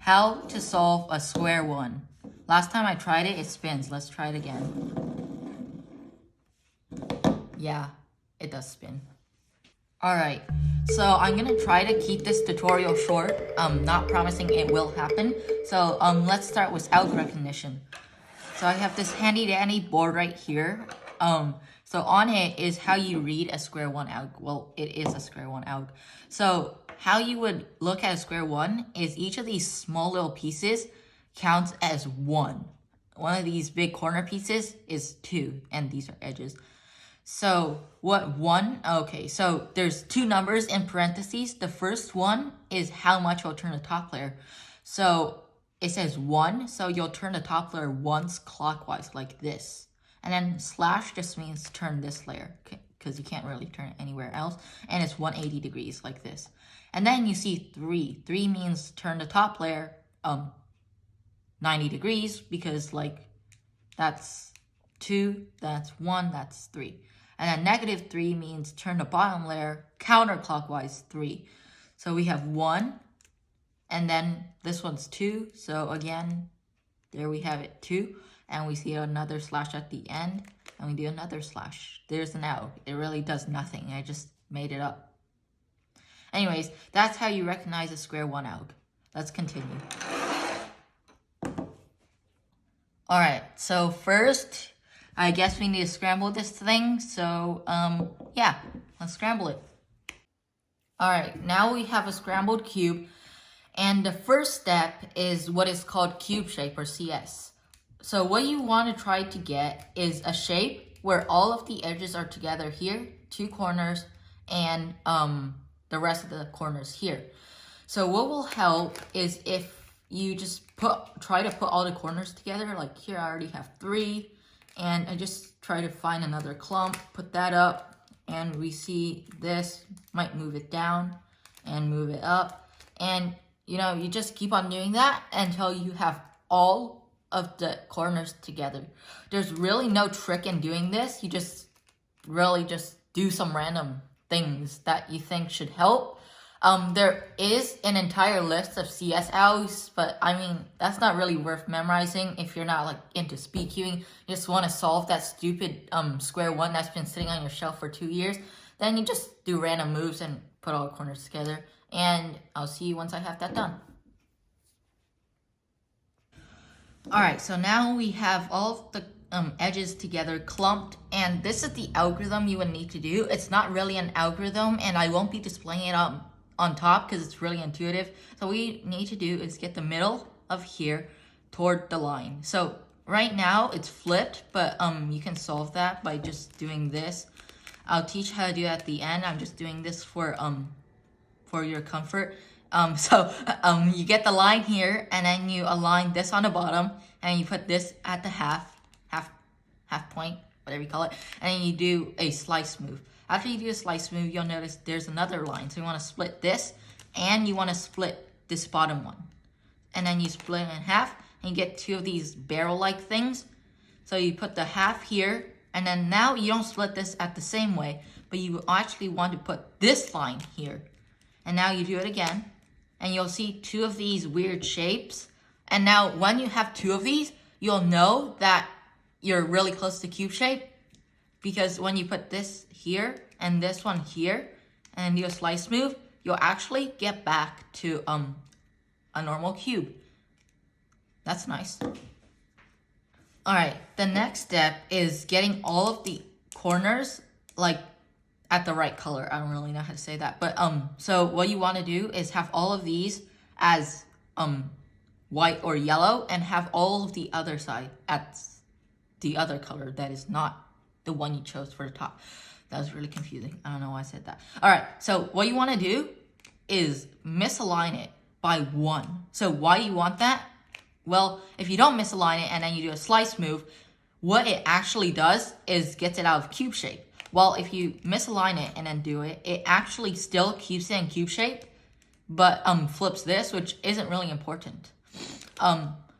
How to solve a square one. Last time I tried it, it spins. Let's try it again. Yeah, it does spin. Alright, so I'm gonna try to keep this tutorial short. Not promising it will happen. So let's start with alg recognition. So I have this handy dandy board right here. So on it is how you read a square one alg. Well, it is a square one alg. So how you would look at a square one is each of these small little pieces counts as one. One of these big corner pieces is 2, and these are edges. So what one? Okay, so there's 2 numbers in parentheses. The first one is how much you'll turn the top layer. So it says 1, so you'll turn the top layer once clockwise like this. And then slash just means turn this layer, because you can't really turn it anywhere else. And it's 180 degrees like this. And then you see 3. 3 means turn the top layer 90 degrees, because like that's 2, that's 1, that's 3. And then -3 means turn the bottom layer counterclockwise 3. So we have 1, and then this one's 2. So again, there we have it, 2. And we see another slash at the end, and we do another slash. There's an alg. It really does nothing. I just made it up. Anyways, that's how you recognize a square one alg. Let's continue. Alright, so first, I guess we need to scramble this thing. So, yeah, let's scramble it. Alright, now we have a scrambled cube. And the first step is what is called cube shape, or CS. So what you want to try to get is a shape where all of the edges are together here, 2 corners, and the rest of the corners here. So what will help is if you just try to put all the corners together. Like here I already have 3, and I just try to find another clump, put that up, and we see this. Might move it down and move it up, and you know, you just keep on doing that until you have all of the corners together. There's really no trick in doing this. You just really just do some random things that you think should help. There is an entire list of CS algs, but I mean, that's not really worth memorizing if you're not like into speed queuing. You just want to solve that stupid square one that's been sitting on your shelf for 2 years. Then you just do random moves and put all the corners together. And I'll see you once I have that done. Alright, so now we have all of the edges together clumped, and this is the algorithm you would need to do. It's not really an algorithm, and I won't be displaying it on top because it's really intuitive. So what we need to do is get the middle of here toward the line. So right now it's flipped, but you can solve that by just doing this. I'll teach how to do it at the end. I'm just doing this for your comfort. You get the line here, and then you align this on the bottom, and you put this at the half point, whatever you call it, and then you do a slice move. After you do a slice move, you'll notice there's another line. So you want to split this, and you want to split this bottom one. And then you split it in half, and you get 2 of these barrel-like things. So you put the half here, and then now you don't split this at the same way, but you actually want to put this line here. And now you do it again, and you'll see 2 of these weird shapes. And now when you have 2 of these, you'll know that you're really close to cube shape, because when you put this here and this one here and do a slice move, you'll actually get back to a normal cube. That's nice. Alright, the next step is getting all of the corners like at the right color. I don't really know how to say that, but so what you want to do is have all of these as white or yellow, and have all of the other side at the other color that is not the one you chose for the top. That was really confusing. I don't know why I said that. Alright, so what you want to do is misalign it by 1. So why you want that? Well, if you don't misalign it and then you do a slice move, what it actually does is gets it out of cube shape. Well, if you misalign it and then do it, it actually still keeps it in cube shape, but flips this, which isn't really important.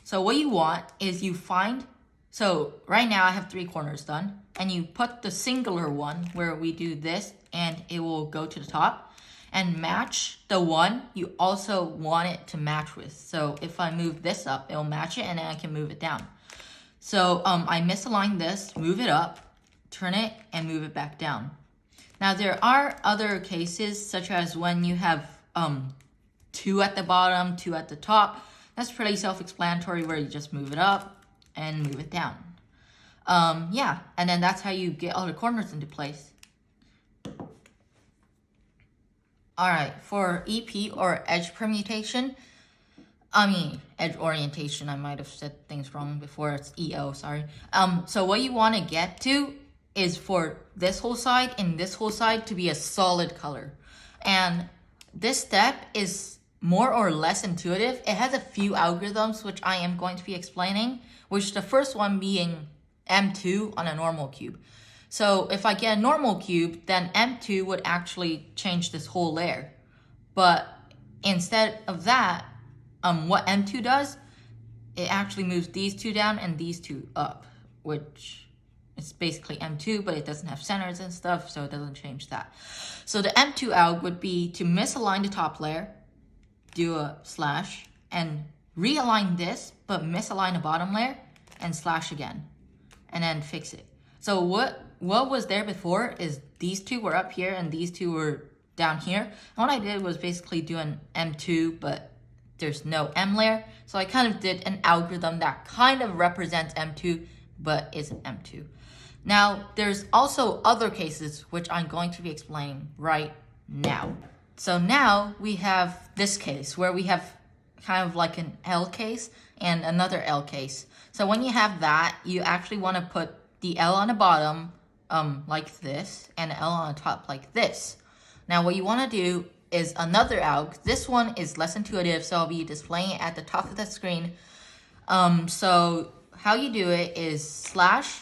So what you want is you find, so right now I have 3 corners done, and you put the singular one where we do this, and it will go to the top. and match the one you also want it to match with. So if I move this up, it'll match it, and then I can move it down. So I misaligned this, move it up, turn it, and move it back down. Now there are other cases, such as when you have 2 at the bottom, 2 at the top. That's pretty self-explanatory, where you just move it up and move it down. Yeah, and then that's how you get all the corners into place. All right, for EP, or edge permutation, edge orientation, I might have said things wrong before, it's EO, sorry. So what you want to get to is for this whole side and this whole side to be a solid color. And this step is more or less intuitive. It has a few algorithms, which I am going to be explaining, which the first one being M2 on a normal cube. So if I get a normal cube, then M2 would actually change this whole layer. But instead of that, what M2 does, it actually moves these 2 down and these 2 up, which is basically M2, but it doesn't have centers and stuff, so it doesn't change that. So the M2 alg would be to misalign the top layer, do a slash, and realign this, but misalign the bottom layer, and slash again, and then fix it. So what was there before is these 2 were up here and these 2 were down here. And what I did was basically do an M2, but there's no M layer. So I kind of did an algorithm that kind of represents M2, but isn't M2. Now, there's also other cases, which I'm going to be explaining right now. So now we have this case where we have kind of like an L case and another L case. So when you have that, you actually want to put the L on the bottom like this, and the L on the top like this. Now what you want to do is another alg. This one is less intuitive, so I'll be displaying it at the top of the screen. So how you do it is slash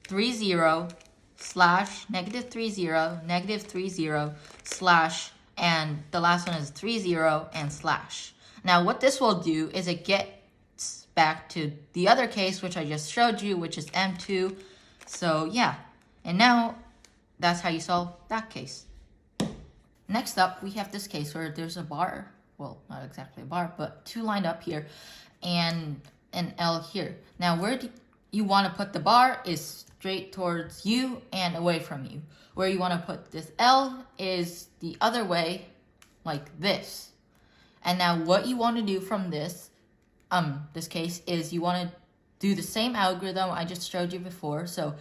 30 slash -30 -30 slash, and the last one is 30 and slash. Now what this will do is it gets back to the other case, which I just showed you, which is M2. So yeah, and now that's how you solve that case. Next up, we have this case where there's a bar, well, not exactly a bar, but 2 lined up here and an L here. Now where do you want to put the bar is straight towards you and away from you. Where you want to put this L is the other way, like this. And now what you want to do from this case is you want to do the same algorithm I just showed you before. So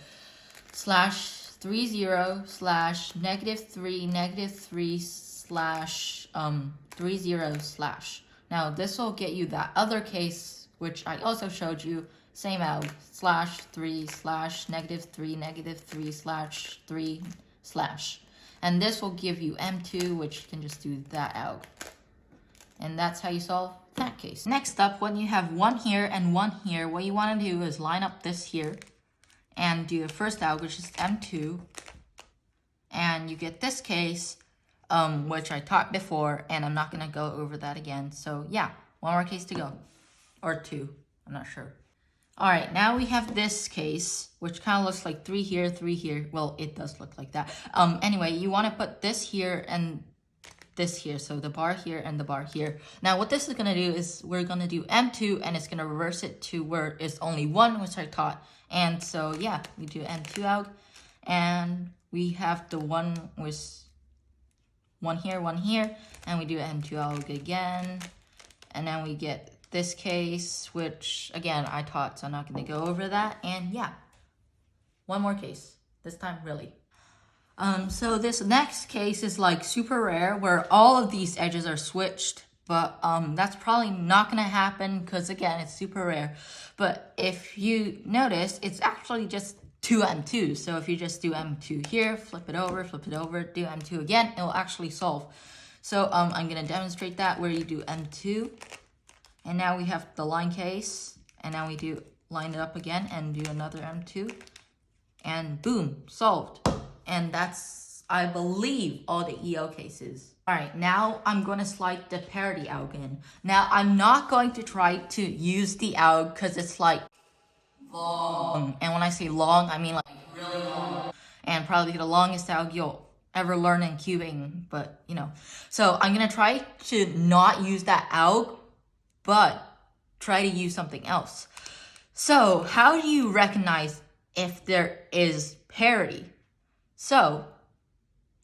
slash 30 slash -3 -3 slash 30 slash. Now this will get you that other case, which I also showed you, same alg, slash 3 slash -3 -3 slash 3 slash. And this will give you M2, which can just do that alg. And that's how you solve that case. Next up, when you have 1 here and 1 here, what you want to do is line up this here and do the first alg, which is M2. And you get this case, which I taught before, and I'm not going to go over that again. So yeah, 1 more case to go. Or 2, I'm not sure. All right, now we have this case, which kind of looks like 3 here, 3 here. Well, it does look like that. Anyway, you want to put this here and this here. So the bar here and the bar here. Now what this is going to do is we're going to do M2, and it's going to reverse it to where it's only 1, which I taught. And so yeah, we do M2 alg, and we have the one with 1 here, 1 here, and we do M2 alg again. And then we get this case, which again I taught, so I'm not going to go over that. And yeah, 1 more case, this time really. So this next case is like super rare, where all of these edges are switched, but that's probably not going to happen because again, it's super rare. But if you notice, it's actually just 2 M2. So if you just do M2 here, flip it over, do M2 again, it will actually solve. So I'm going to demonstrate that where you do M2. And now we have the line case, and now we do line it up again and do another M2, and boom, solved. And that's, I believe, all the EO cases. All right, now I'm going to slide the parity alg in. Now I'm not going to try to use the alg because it's like long. And when I say long, I mean like really long. And probably the longest alg you'll ever learn in cubing, but you know. So I'm gonna try to not use that alg, but try to use something else. So how do you recognize if there is parity? So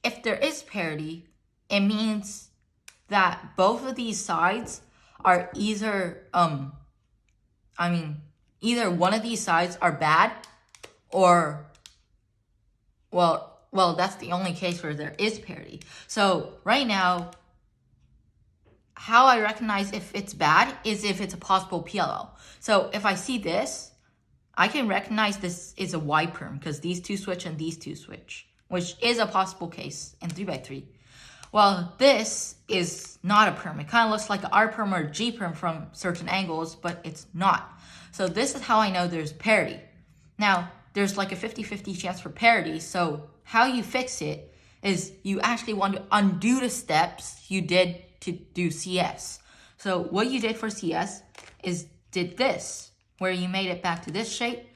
if there is parity, it means that both of these sides are either either one of these sides are bad, or well, that's the only case where there is parity. So right now, how I recognize if it's bad is if it's a possible PLL. So if I see this, I can recognize this is a Y perm because these two switch and these two switch, which is a possible case in 3x3. Well, this is not a perm. It kind of looks like an R perm or a G perm from certain angles, but it's not. So this is how I know there's parity. Now, there's like a 50-50 chance for parity. So how you fix it is you actually want to undo the steps you did to do CS. So what you did for CS is did this, where you made it back to this shape.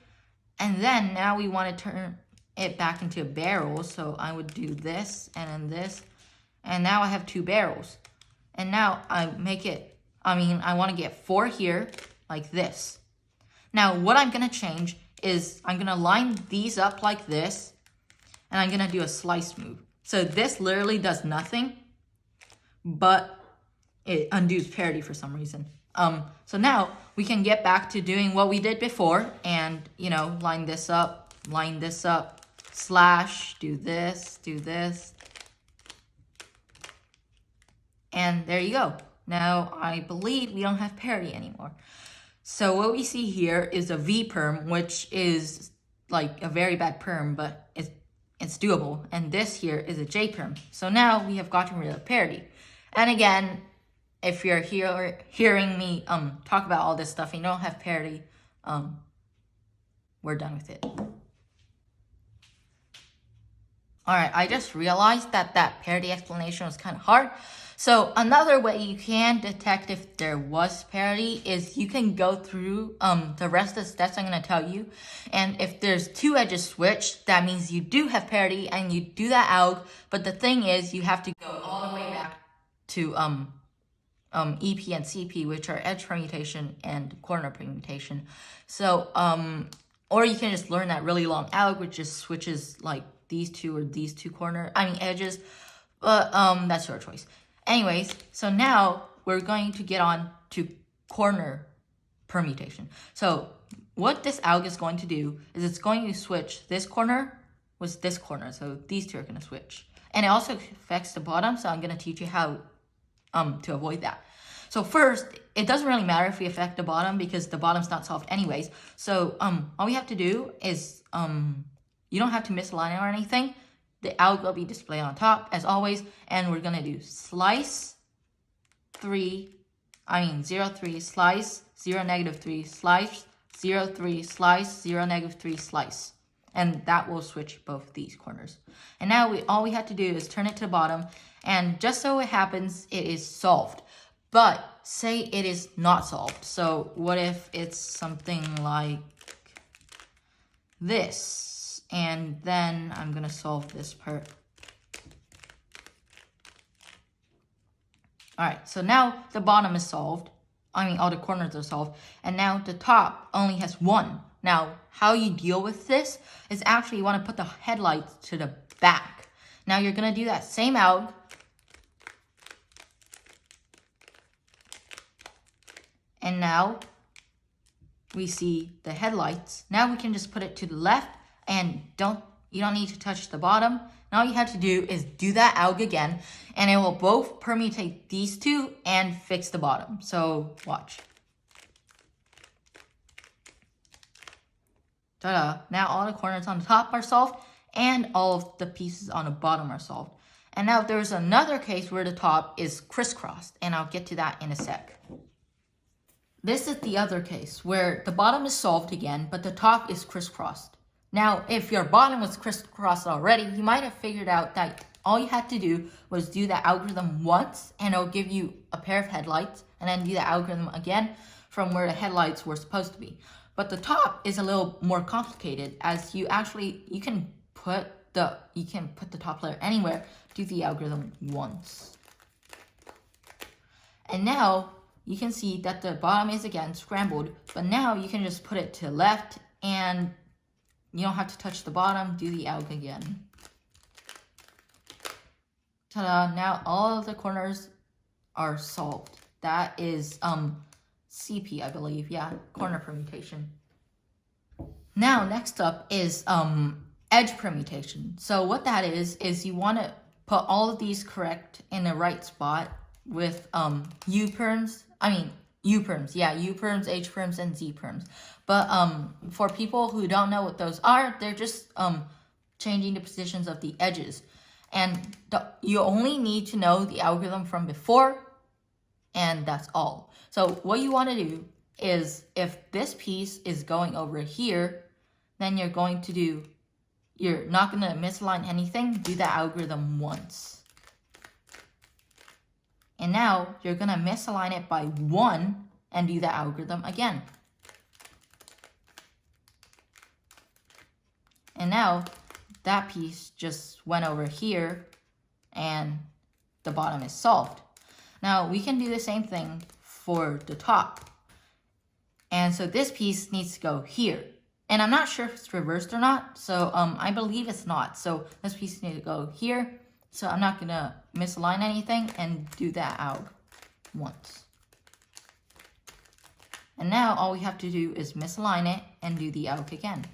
And then now we want to turn it back into a barrel. So I would do this and then this. And now I have two barrels. And now I want to get 4 here like this. Now what I'm going to change is I'm going to line these up like this. And I'm going to do a slice move. So this literally does nothing, but it undoes parity for some reason. So now we can get back to doing what we did before and, you know, line this up, slash, do this. And there you go. Now I believe we don't have parity anymore. So what we see here is a V perm, which is like a very bad perm, but it's doable. And this here is a J perm. So now we have gotten rid of parity. And again, if you're hearing me talk about all this stuff and you don't have parity, we're done with it. All right, I just realized that parity explanation was kind of hard. So another way you can detect if there was parity is you can go through the rest of the steps I'm going to tell you. And if there's 2 edges switched, that means you do have parity and you do that alg. But the thing is, you have to go all the way back to EP and CP, which are edge permutation and corner permutation. So, or you can just learn that really long alg, which just switches like these two or these two edges. But that's your choice. Anyways, so now we're going to get on to corner permutation. So what this alg is going to do is it's going to switch this corner with this corner. So these two are going to switch. And it also affects the bottom, so I'm going to teach you how to avoid that. So first, it doesn't really matter if we affect the bottom because the bottom's not solved anyways. So all we have to do is, you don't have to misalign it or anything. The alg will be displayed on top as always, and we're gonna do slice 0, 3, slice, 0, -3, slice, 0, 3, slice, 0, -3, slice. And that will switch both these corners. And now all we have to do is turn it to the bottom, and just so it happens, it is solved. But say it is not solved. So what if it's something like this? And then I'm going to solve this part. All right, so now the bottom is solved. All the corners are solved. And now the top only has 1. Now, how you deal with this is actually you want to put the headlights to the back. Now you're going to do that same alg. And now we see the headlights. Now we can just put it to the left. And you don't need to touch the bottom. Now all you have to do is do that alg again, and it will both permutate these two and fix the bottom. So watch. Ta-da! Now all the corners on the top are solved, and all of the pieces on the bottom are solved. And now there's another case where the top is crisscrossed, and I'll get to that in a sec. This is the other case where the bottom is solved again, but the top is crisscrossed. Now, if your bottom was crisscrossed already, you might have figured out that all you had to do was do the algorithm once, and it'll give you a pair of headlights, and then do the algorithm again from where the headlights were supposed to be. But the top is a little more complicated, as you can put you can put the top layer anywhere, do the algorithm once. And now you can see that the bottom is again scrambled, but now you can just put it to left and you don't have to touch the bottom, do the alg again. Ta-da, now all of the corners are solved. That is CP, I believe, yeah, corner permutation. Now next up is edge permutation. So what that is you want to put all of these correct in the right spot with U-perms, yeah, U-perms, H-perms, and Z-perms. But for people who don't know what those are, they're just changing the positions of the edges. And you only need to know the algorithm from before, and that's all. So what you want to do is, if this piece is going over here, then you're not going to misalign anything, do the algorithm once. And now you're going to misalign it by 1 and do the algorithm again. And now that piece just went over here and the bottom is solved. Now we can do the same thing for the top. And so this piece needs to go here. And I'm not sure if it's reversed or not, so I believe it's not. So this piece needs to go here. So I'm not going to misalign anything and do that alg once. And now all we have to do is misalign it and do the alg again.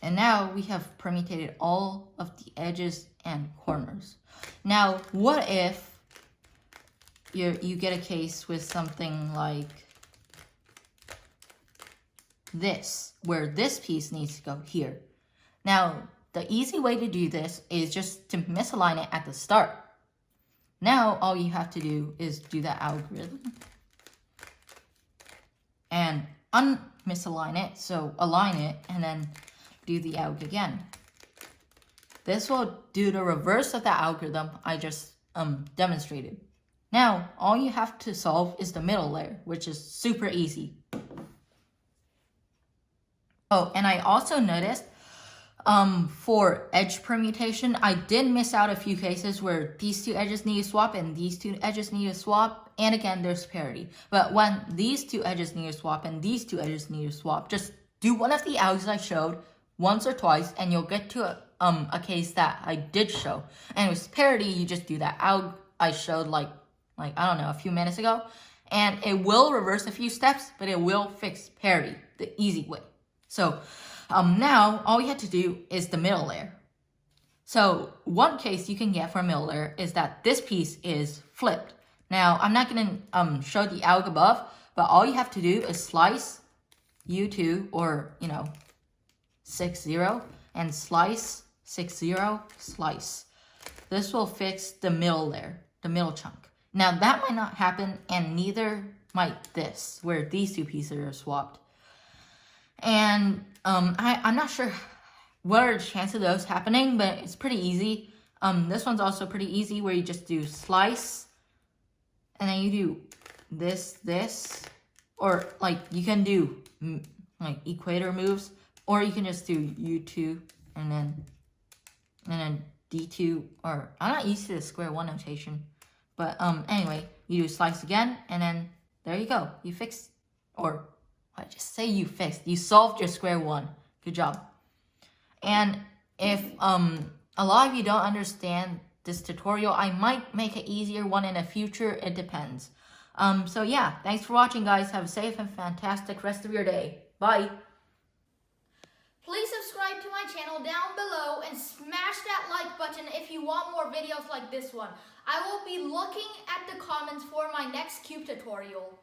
And now we have permutated all of the edges and corners. Now, what if you get a case with something like this, where this piece needs to go here? Now, the easy way to do this is just to misalign it at the start. Now, all you have to do is do the algorithm and unmisalign it, so align it, and then do the alg again. This will do the reverse of the algorithm I just demonstrated. Now, all you have to solve is the middle layer, which is super easy. Oh, and I also noticed for edge permutation, I did miss out a few cases where these two edges need to swap and these two edges need to swap. And again, there's parity. But when these two edges need to swap and these two edges need to swap, just do one of the algs I showed once or twice and you'll get to a case that I did show. And with parity, you just do that alg I showed like I don't know, a few minutes ago. And it will reverse a few steps, but it will fix parity the easy way. So now all you have to do is the middle layer. So one case you can get for a middle layer is that this piece is flipped. Now I'm not going to show the alg above, but all you have to do is slice U2 or 6-0 and slice 6-0 slice. This will fix the middle layer, the middle chunk. Now that might not happen, and neither might this, where these two pieces are swapped. And I'm not sure what are the chances of those happening, but it's pretty easy. This one's also pretty easy, where you just do slice, and then you do this, or like you can do like equator moves, or you can just do U2 and then D2, or I'm not used to the square-1 notation. But anyway, you do slice again, and then there you go. You fixed, or I just say you fixed. You solved your square-1. Good job. And if a lot of you don't understand this tutorial, I might make an easier one in the future. It depends. So yeah, thanks for watching, guys. Have a safe and fantastic rest of your day. Bye. Please subscribe to my channel down below and smash that like button if you want more videos like this one. I will be looking at the comments for my next cube tutorial.